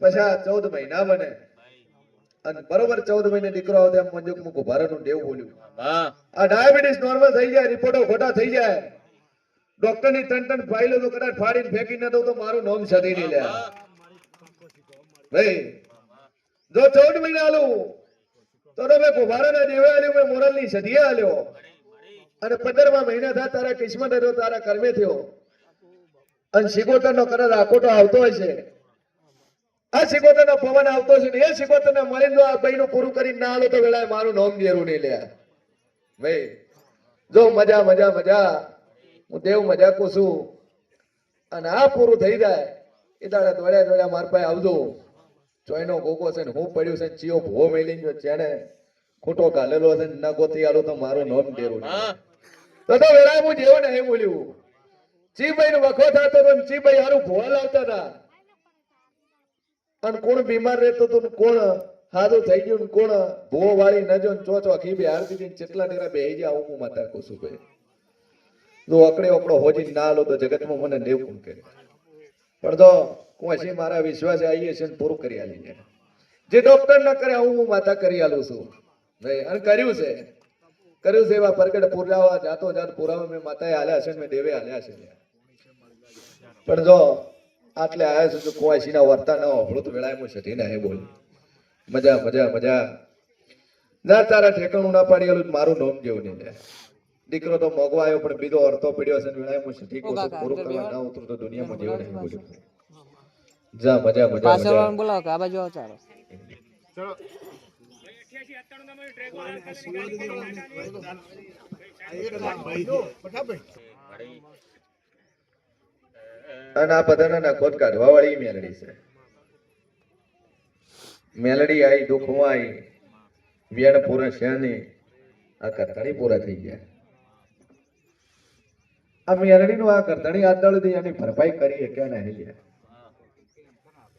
પછી 14 મહિના બને અને બરોબર 14 મહિને દીકરો આવે એમ મંજુક મુક ભારતનું દેવ બોલ્યું. આ ડાયાબિટીસ નોર્મલ થઈ જાય, રિપોર્ટો ખોટા થઈ જાય, ડોક્ટરની 3 ફાઇલો તો કદાચ ફાડીને ફેંકી ન દઉં તો મારું નામ સધી નહીં લે ભાઈ. જો 14 મહિના આલું તો મેં કુભારાના દેવે આલ્યું, મેં મોરલની સધીએ આલ્યો અને 15મા મહિના થયા તારા કિસ્મત હતો, તારા કર્મે થયો અને સિકોતરનો કદાચ આકોટો આવતો હશે. આ સિકોતરનો પવન આવતો છે ને એ સિકોતરને મળીને આ બઈનું પૂરું કરીને ના આલો તો વેળાએ મારું નામ દેરું નહીં લે ભાઈ. જો મજા મજા મજા હું દેવ મજા કહું છું અને આ પૂરું થઈ જાય એ દાડા દોડ્યા દોડ્યા માર પાસે આવજો. ચોયનો ગોગો છે ને હું પડ્યું છે ચિયો ભો મેલી ગયો જેને ખોટો ગાલેલો છે ન ગોતી આલો તો મારું નામ દેરું નહીં. તો વેળાએ હું જેવો ને એ બોલ્યું. ચીભાઈ નો વખો થતો હતો ચીભાઈ હારું ભોવા લાવતા હતા અને કોણ બીમાર રહેતો હતો કોણ હાજુ થઈ ગયું કોણ ભૂવો વાળી નજો ચોચો ખીબે હારતી હતી કેટલા ડેરા બેહી ગયા હું માતા કહું છું ભાઈ. જો અકડે અકડો હોજી ના લો તો જગતમાં મને દેવ કોણ કરે. પણ તો કોઈ મારા વિશ્વાસે આવીએ છે ને પૂરું કરી આલી જાય. જે ડોક્ટર ન કરે હું માતા કરી આલું છું ભાઈ. અને કર્યું છે એવા પ્રગટ પુરાવા જાતો જાત પુરાવા મેં માતાએ હાલ્યા છે મેં દેવે હાલ્યા છે. પણ જો આટલે આવ્યા છે કોઈ સીના વર્તા ન હોભળું તો વેળાએ હું સઠી ના હે બોલ મજા મજા મજા ના તારા ઠેકાણું ના પાડી આલું મારું નામ જેવું નહીં લે. દીકરો તો મોગવા આવ્યો પણ બીજો અર્થો પડ્યો છે વેળાએ હું સઠી કોશિશ પૂરું કરવા ના ઉતરું તો દુનિયામાં જેવું નહીં બોલ્યું. જા મજા મજા પાછળ બોલાવો કે આ બાજુ આવો ચાલો. ચલો અને આ બધાના નખોટ કાઢવા વાળી મેલડી છે. મેલડી આઈ દુઃખમાં આઈ વેણ પૂરા શેની આ કરતાણી પૂરા થઈ ગયા. આ મેલડીનું આ કરતાણી આદળ દી આની ભરપાઈ કરી કે નહીં લ્યા.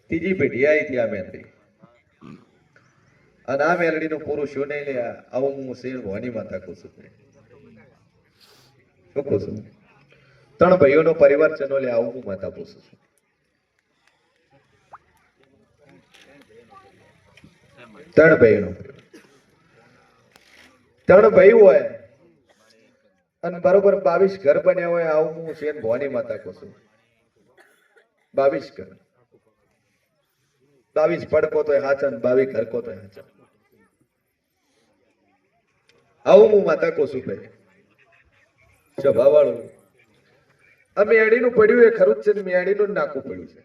ત્રીજી પેઢી આવી હતી આ મેલડી અને આ મેલડીનું પૂરું શું નહીં લ્યા. આવું હું શેર ભવાની માતા કહું છું. શું કહું છું? 3 ભાઈઓનો પરિવાર ચનો લે આવું હું માતા પૂછું છું. ત્રણ ભાઈ હોય અને બરોબર 22 ઘર બન્યા હોય આવું હું શેર ભવાની માતા કહું છું. 22 ઘર 22 પડકો તોય હાચન 22 ઘર કો તોય હાચન આવું હું માતા કહું છું. ભાઈ સ્વભાવ વાળું આ મેળીનું પડ્યું એ ખરું જ છે. મેળીનું નાકું પડ્યું છે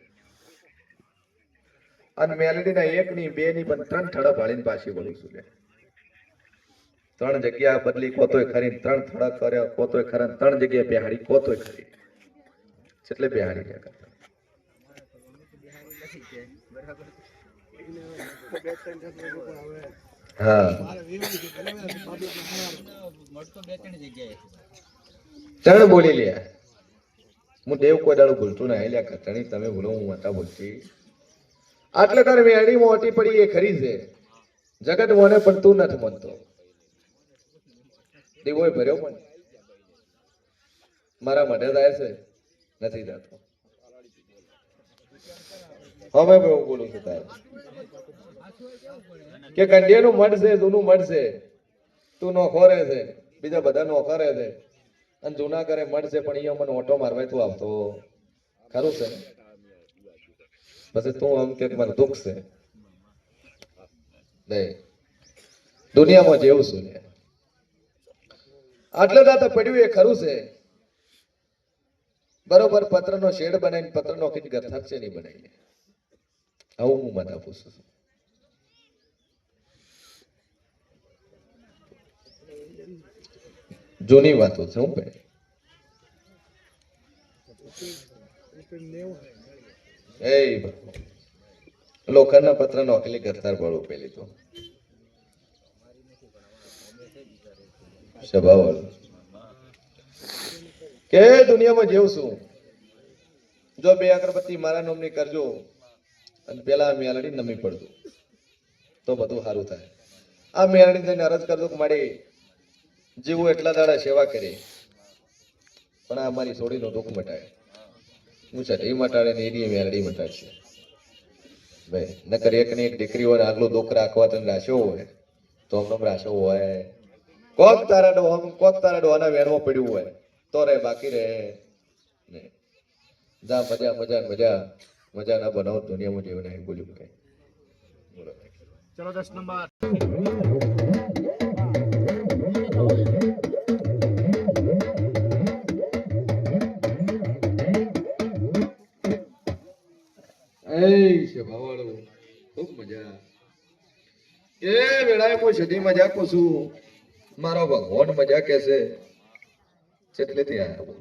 અને મેલડીના 1 ની 2 ની પણ 3 થડા ભાળીને પાછી વળું છું. 3 જગ્યા બદલી કોતોય ખરી 3 થડા કર્યા કોતોય ખરા 3 જગ્યાએ બેહાડી કોતોય ખરી એટલે બેહાડી ગયા કરતા. હા ત્રણ બોલી લ્યા. હું દેવ કોઈ દાડો ભૂલતું ના લ્યા કરતાણી તમે ભૂલો હું માતા બોલતી. આટલે તારે મેળી મોટી પડી એ ખરી છે. જગત મોને પણ તું નથી માનતો. દીવોય ભર્યો પણ મારા માટે જાય છે નથી જતો. હવે હું બોલું છું તારે કે કંડિયાનું મઢ છે જૂનું મઢ છે. તું નોખો રહે છે બીજા બધા નોખા રહે છે અને જૂના કરે મઢ છે પણ અહીંયા મને ઓટો મારવા તું આવતો ખરું છે. પછી તું આમ કે મને દુઃખ છે નહીં દુનિયામાં જેવું છું ને આટલે દાતા પડ્યું એ ખરું છે. બરોબર પત્રનો શેડ બનાવીને પત્ર નોખીને ગથાક છે નહીં બનાવીને આવું હું માતા પૂછું છું. જૂની વાતો છે હું ભાઈ. એ લોખંડના પત્ર નોખેલી ગરતાર પડવું પેલી તો સ્વભાવ કે દુનિયામાં જેવું છું. જો 2 અગરબત્તી મારા નામની કરજો અને પેલા મેલડી નમી પડજો તો બધું સારું થાય. આ મેલડી થઈને અરજ કરજો કે મારી જીવું એટલા દાડા સેવા કરી પણ આ મારી સોડીનો દુઃખ મટાય. હું છે એ મટાડે ને એની મેલડી મટાડશે ભાઈ. નકર એક ને એક દીકરી હોય આગલું દુઃખ રાખવા તને રાખ્યો હોય તો હમણાં રાખ્યો હોય કોક તારા ડોહાના વેણમાં પડ્યું હોય તો રે બાકી રે ને જા મજા મજા મજા મજા ના બનાવો દુનિયામાં જેવું નહીં બોલ્યું કઈ. બોલો ચલો 10 નંબર ખૂબ મજા એ વેળાએ હું સીધી મજા કું છું. મારો ભગવાન મજા કેસે કેટલેથી આયા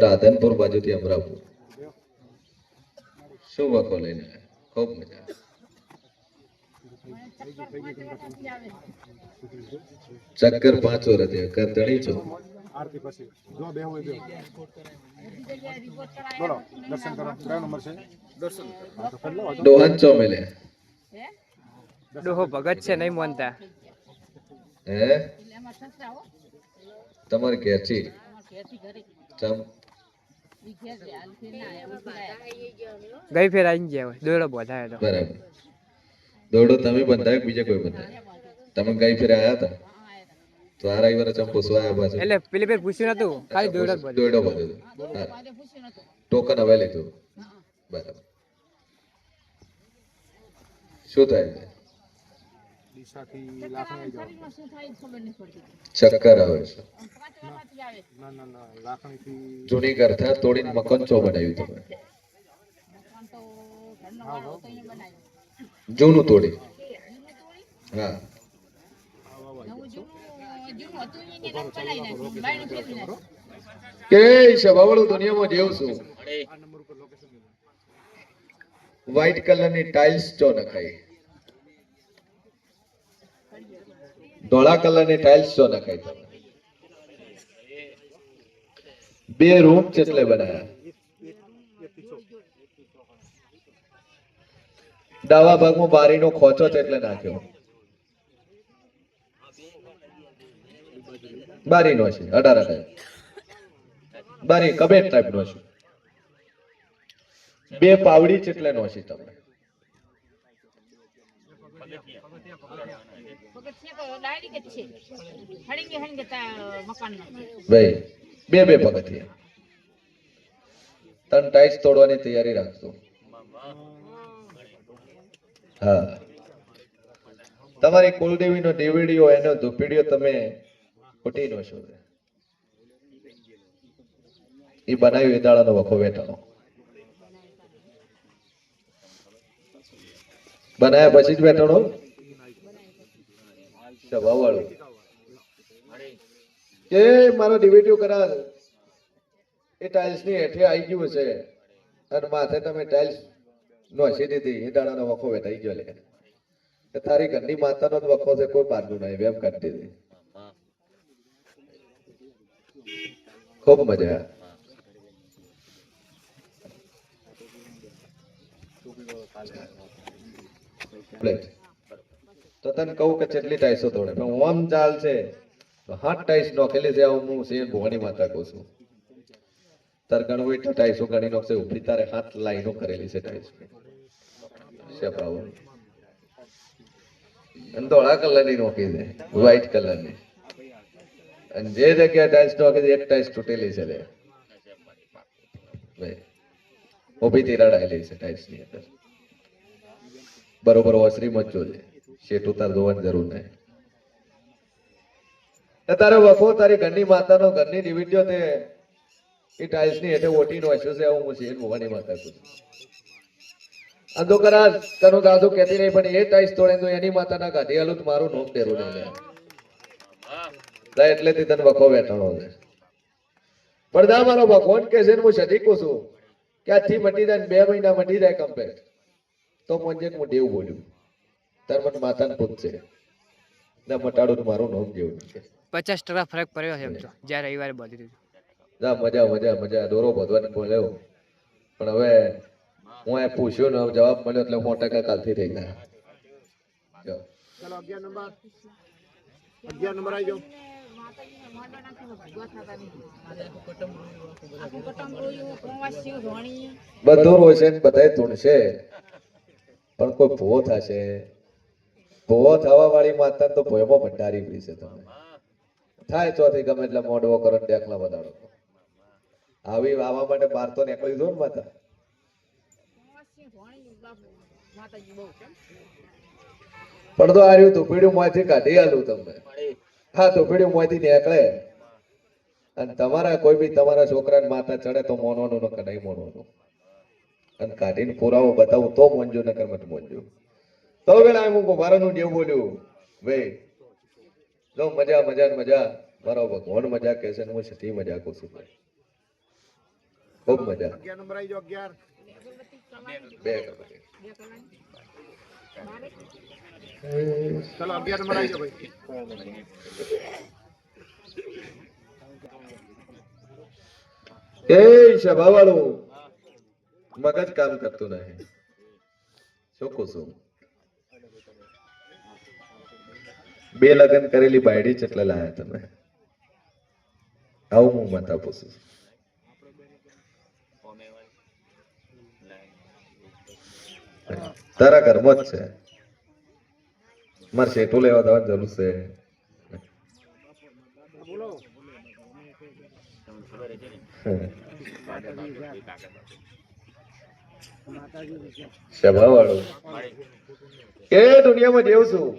રાધનપુર બાજુથી અમરાપુર. શું વખો લઈને આયા? ખૂબ મજા. ચક્કર 5 વાર હતી કરતણી છો આરતી પછી જો બે હોય બે બોલો દર્શન કરો. કયો નંબર છે? દર્શન તો કરી લો. ડોહન ચો મેલે ડોહો ભગત છે નહીં માનતા. હે તમારે ઘેરથી ચમ ગઈ ફેર આવી ગયા હોય દોડો બોધાય તો બરાબર. દોડો તમે બંધાય બીજે કોઈ બંધાય? તમે ગઈ ફેર આયા હતા તો આ રવિવાર ચંપો સ્વાયા પાછો એટલે પેલી ફેર પૂછ્યું નતું ખાલી દોડો જ દોડો બધો ટોકન હવે લીધું બરાબર. શું થાય છે? દિશાથી લાખણી જાવ. ચક્કર આવે છે. ના લાખણીથી જૂની કરતા તોડીને મકનચો બનાવ્યું તમે. જૂનું તોડી હા કે સભાવાળું દુનિયામાં જેવું છું આ નંબર ઉપર લોકેશન વ્હાઈટ કલરની ટાઇલ્સ જો નખાય, ધોળા કલરની ટાઇલ્સ જો નખાય. તમે બે રૂમ જેટલે બનાયા. ડાવા ભાગમાં બારીનો ખોચો એટલે નાખ્યો, બારીનો છે 18 બારી કબેટ ટાઈપનો છે. બે પાવડી જેટલે નો છે. તમે ભાઈ બે બે પગથિયા. 3 ટાઈલ્સ તોડવાની તૈયારી રાખજો. હા, તમારી કુલદેવીનો દેવીડીઓ એનો ધૂપીડીઓ તમે ખોટી નો છો. એ બનાવ્યું એ દાડાનો વખો વેટાનો બનાયા પછી જ વેટાણો વાળું કે મારો ડિવિડીઓ કરા એ ટાઇલ્સ ની હેઠે આવી ગયું છે અને માથે તમે ટાઇલ્સ નોસી દીધી એ દાડાનો વખો વેટાઈ ગયો. લે તારી ઘરની માતાનો જ વખો છે, કોઈ બારનું નહીં. વેમ કાઢી દીધી. ખૂબ મજા. તો તને કહું કે કેટલી ટાઈસો તોડે પણ ઓમ ચાલ છે તો 7 ટાઈસ નોખેલી છે. હું સેન ભવાની માતા કહું છું. તાર ગણવું એટલી ટાઈસો ગણી નોખશે. ઉભી તારે 7 લાઈનો કરેલી છે ટાઈસ. અને ધોળા કલરની નોખી છે, વ્હાઈટ કલરની. અને જે જગ્યાએ ટાઈલ્સ નોખી છે એક ટાઈસ તૂટેલી છે. લે ઉભી તિરાડ આવેલી છે ટાઈલ્સ ની અંદર. બરોબર ઓસરીમાં જ જોજે, શેઠ ઉતાર જોવાની જરૂર નહીં. તારે વખો તારી ઘરની માતાનો ઘરની ડિવિડીઓ તે એ ટાઇલ્સ ની હેઠે ઓટી નો હસ્યો છે. હું શેઠ ભવાની માતા છું. અંધો કરા તનો દાદો કહેતી નહીં પણ એ ટાઇલ્સ તોડે તો એની માતાના ગાડી હાલું તો મારું નોમ ડેરું નહીં લે એટલેથી તને વખો વેઠાણો છે. પણ દા મારો ભગવાન કે છે હું સદીકું છું કે આજથી મટી જાય 2 મહિના મટી જાય કમ્પ્લેટ તો મને હું દેવ બોલ્યું તાર મને માતાને પૂછશે ના મટાડું તો મારું નામ જેવું છે. 50% ફરક પડ્યો છે એમ તો જ્યારે રવિવારે બાંધી દીધું. જા મજા મજા મજા દોરો બધવાની બોલ્યો પણ હવે હું એ પૂછ્યું ને જવાબ મળ્યો એટલે 100% કાલથી થઈ ગયા. ચલો 11 નંબર આવી જાઓ. બધું રોશે ને બધાય ધૂણશે પણ કોઈ ભૂવો થશે. ભૂવો થવા વાળી માતા તો ભયમાં ભંડારી પડી છે. તમે થાય ચોથી ગમે એટલે મોડવો કરો ને દેખલા બધાડો. આવી આવા માટે બહાર તો નીકળી દો ને માતા. પણ તો આ રહ્યું ધૂપીડ્યું માંથી કાઢી આલું તમને. હા ધૂપીડ્યું માંથી નીકળે અને તમારા કોઈ બી તમારા છોકરાને માતા ચડે તો મોનવાનું નકર નહીં મોનવાનું. અને કાઢીને પુરાવો બતાવું તો મોંજો નકર મત મોંજો. તો પેલા હું મારાનું જેવું બોલ્યું ભાઈ જો મજા મજા ને મજા. મારો ભગવાન મજા કહે છે ને હું સતી મજા કહું છું. ખૂબ મજા. 11 નંબર આવી જાઓ. 11 બે કર ચલો 11 નંબર આવી જાઓ ભાઈ. એ સભાવાળું મગજ કામ કરતું નહીં. શું કહું છું? 2 લગ્ન કરેલી બાયડી કેટલા લાયા તમે? આવું હું માતા પૂછું. તારા ઘરમાં જ છે. મારે શેઠું લેવા જવાની જરૂર છે. સભાવાળું એ દુનિયામાં જેવું છું.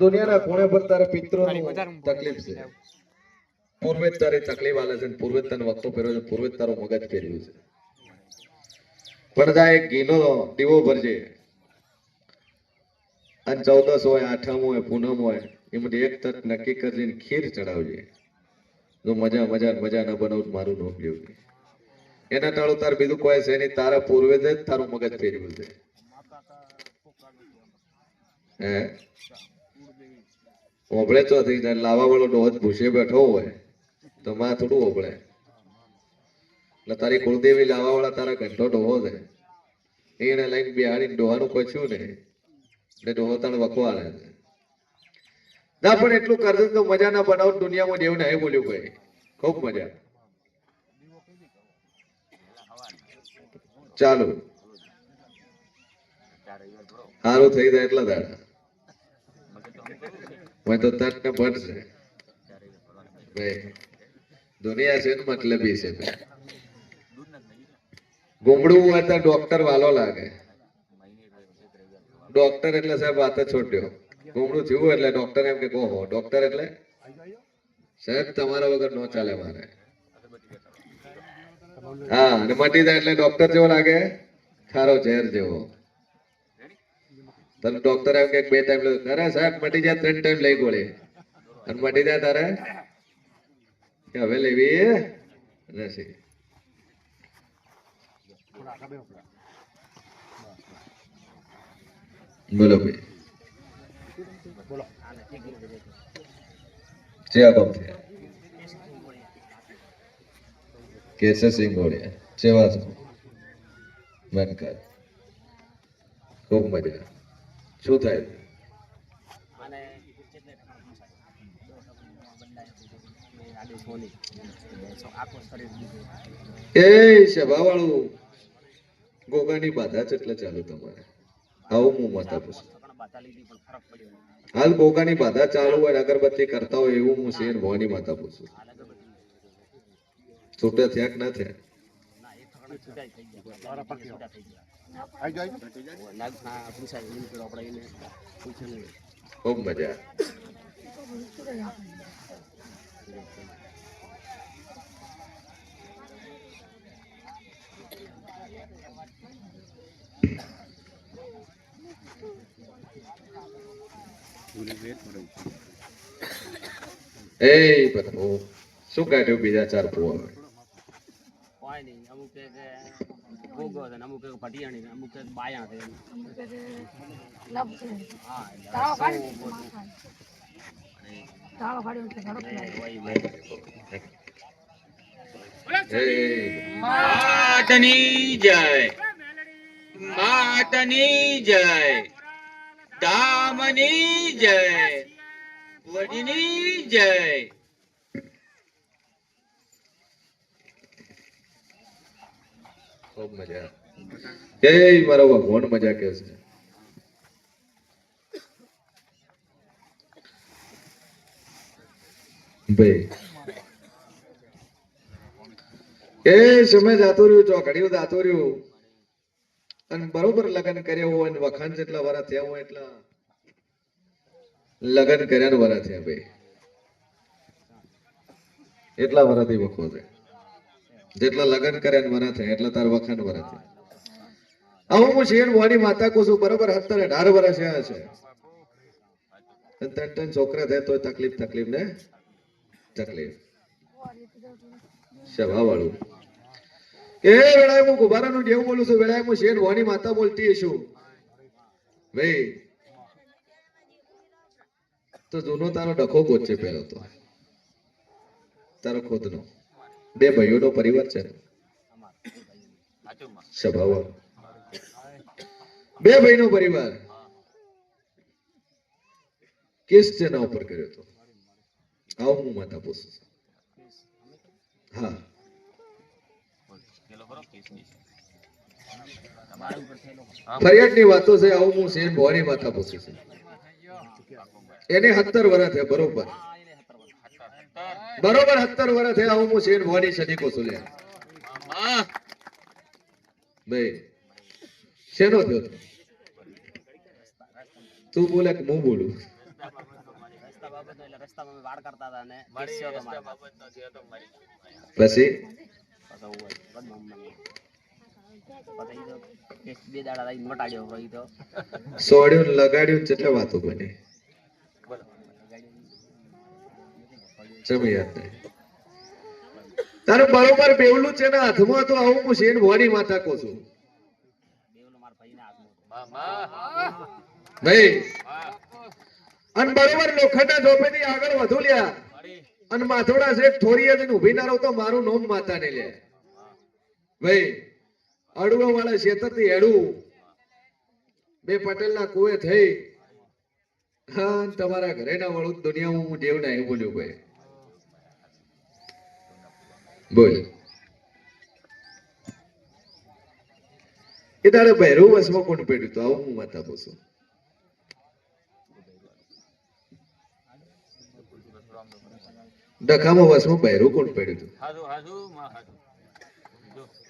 દુનિયાના ખૂણે પર તારે પિતરોની તકલીફ છે. પૂર્વે તારી તકલીફ આલે છે, પૂર્વે તને વખતો ફેરવ્યો છે, પૂર્વે તારું મગજ ફેરવ્યું છે. પણ જા એક ઘીનો દીવો ભરજે અને 14 હોય, આઠમ હોય, પૂનમ હોય, એમાંથી એક તક નક્કી કરીને ખીર ચડાવજે. જો મજા ના બનાવું મારું નોમ લેવું. એના ટાળું તાર બીજું કોઈ છે નહીં. તારા પૂર્વે જ તારું મગજ ફેરવ્યું છે. હે ઓબળે ચો થઈ જાય. લાવા વાળો ડોહો ભૂસે બેઠો હોય તો માં થોડું ઓબળે. એટલે તારી કુળદેવી લાવા વાળા તારા ઘંટો ડોહો છે. એને લઈને બિહાડી ડોહાનું કચ્યું ને એટલે ડોહો તણ વખવાડે છે. ના પણ એટલું કરજો તો મજા ના બનાવ. દુનિયામાં જેવું નહીં બોલ્યું ભાઈ. ખૂબ મજા. ચાલો સારું થઈ જાય એટલા દાડા મેં તો તટ ને ભટશે ભાઈ. દુનિયા છે ને મતલબી છે. ગુમડું હોય તો ડોક્ટર વાલો લાગે. ડોક્ટર એટલે સાહેબ વાત જ છોડ્યો. ગુમડું થયું એટલે ડોક્ટર એમ કે કહો ડોક્ટર એટલે સાહેબ તમારા વગર નો ચાલે મારે. હા અને મટી જાય એટલે ડોક્ટર જેવો લાગે ખારો ઝેર જેવો. તને ડોક્ટર એમ કે 2 ટાઈમ લઈ. અરે સાહેબ મટી જાય 3 ટાઈમ લઈ ગોળી અને મટી જાય તારે કે હવે લેવી નથી. બોલો ભાઈ ચેવા કોમ થયા કેસરસિંહ ગોળિયા ચેવા છો મનકાર ખૂબ મજા. શું થાય એ સભા વાળું ગોગાની બાધા છે એટલે ચાલુ તમારે આવું હું માતા પૂછું. હાલ ગોગાની બાધા ચાલુ હોય અગરબત્તી કરતા હોય એવું હું શેર ભવાની માતા પૂછું. છૂટા થયા કે ના થયા ખૂબ મજા. એ બધું શું કાઢ્યું બીજા 4 પુઆ કોઈ નહીં. અમુક કે ભોગો છે, અમુક કે ભટિયાણી છે, અમુક કે બાયા છે. માતની જય, માતની જય, ધામની જય, વડીની જય. ખૂબ મજા. એ મારો ભગવાન મજા કે છે. ભાઈ એ સમય જાતું રહ્યું ચોકડીઓ જાતું રહ્યું અને બરોબર લગ્ન કર્યા હોય અને વખાણ જેટલા વરા થયા હોય એટલા લગ્ન કર્યા વરા થયા ભાઈ. એટલા વરાથી વખો છે. જેટલા લગ્ન કર્યા વરા થયા એટલા તાર વખાણ વરા થયા. આવું હું શેર વાની માતા કહું છું બરોબર 17-18 વર્ષ થયા છે. 3 છોકરા થાય તો તકલીફ ને તકલીફ સભા વાળું એ વેળાએ હું ગુબારાનું જેવું બોલું છું. વેળાએ હું શેર વાની માતા બોલતી છું ભાઈ. તો જૂનો તારો ડખો ગોચે પહેલો તો તારો ખુદનો 2 ભાઈઓનો પરિવાર છે સભા વાળો 2 ભાઈનો પરિવાર કેસ જેના ઉપર કર્યો તો આવું હું માતા પૂછું છું. હા ફરિયાદની વાતો છે. આવું હું શેર ભવાની માતા પૂછું છું. એને 17 વર્ષ થયા બરોબર 17 વર્ષ થયા. આવું હું શેર ભવાની સદી કહું છું. ભાઈ શેનો થયો તું બોલે કે હું બોલું? પછી સોડ્યું ને લગાડ્યું ને કેટલા વાતો બની ચમ યાદ નહીં તારું બરોબર બેવલું છે ને હાથમાં તો આવું હું શેન ભવાની માતા કહું છું ભાઈ અને બરોબર લોખંડના ઝોપેથી આગળ વધુ લ્યા અને માથોડા શેઠ થોરી જ ઉભી ના રહો તો મારું નોમ માતા ને લે ભાઈ અડવા વાળા ક્ષેત્રથી હેડું બે પટેલના કુએ થઈ હા અને તમારા ઘરે ના વળું દુનિયા હું દેવ ના એવું બોલ્યું ભાઈ બોલ એ તારે બહેરું વસમાં કોણ પડ્યું તો આવું હું માતા પૂછું ડખામાં વસમાં બહેરું કોણ પડ્યું હતું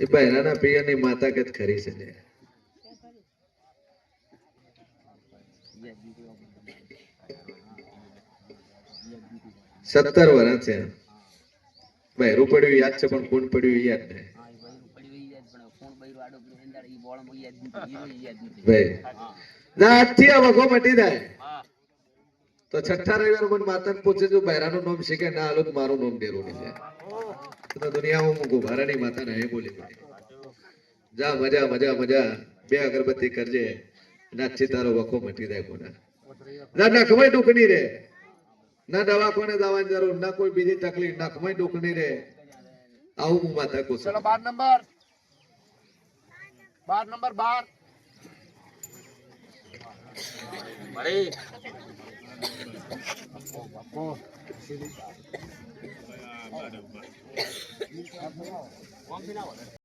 એ બહેરાના પિયરની માતા કે ખરી છે ને 17 વર્ષ છે બહેરું પડ્યું યાદ છે પણ કોણ પડ્યું યાદ નહીં ભાઈ આજથી આ વખો મટી જાય તો છઠ્ઠા રવિવાર મને માતા પૂછે જો બહેરાનું નામ શીખે ના હાલો મારું નામ ડેરું નહીં જાય તો દુનિયામાં હું ગુભારાની માતા નહીં બોલી જા મજા મજા મજા બે અગરબત્તી કરજે નાચી તારો વખો મટી જાય કોના ના નખમાં ડૂકની રે ના દવાખાને જવાની જરૂર ના કોઈ બીજી તકલીફ નખમાં ડૂકની રે આવું હું માતા કહું છું 12 નંબર 12